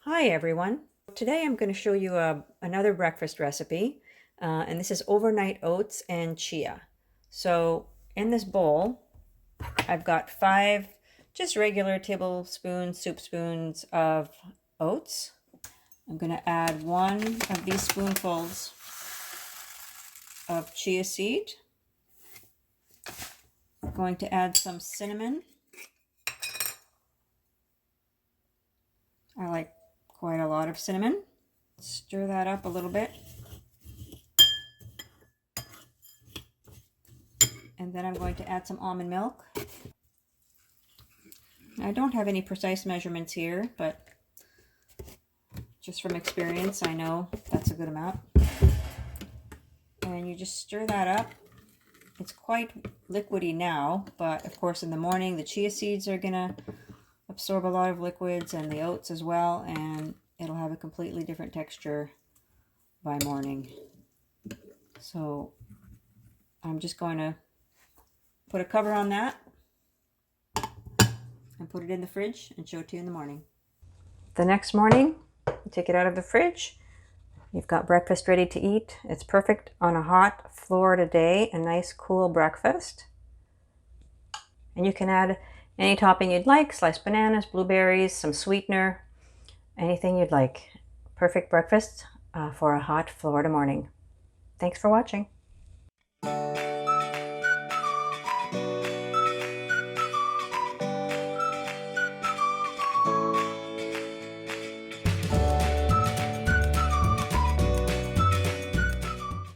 Hi everyone. Today I'm going to show you another breakfast recipe, and this is overnight oats and chia. So in this bowl, I've got 5 just regular tablespoons, soup spoons of oats. I'm going to add 1 of these spoonfuls of chia seed. I'm going to add some cinnamon. I like quite a lot of cinnamon. Stir that up a little bit. And then I'm going to add some almond milk. I don't have any precise measurements here, but just from experience, I know that's a good amount. And you just stir that up. It's quite liquidy now, but of course in the morning the chia seeds are gonna absorb a lot of liquids and the oats as well, and it'll have a completely different texture by morning. So I'm just going to put a cover on that and put it in the fridge and show it to you in the morning. The next morning, you take it out of the fridge. You've got breakfast ready to eat. It's perfect on a hot Florida day, a nice cool breakfast. And you can add any topping you'd like, sliced bananas, blueberries, some sweetener, anything you'd like. Perfect breakfast for a hot Florida morning. Thanks for watching.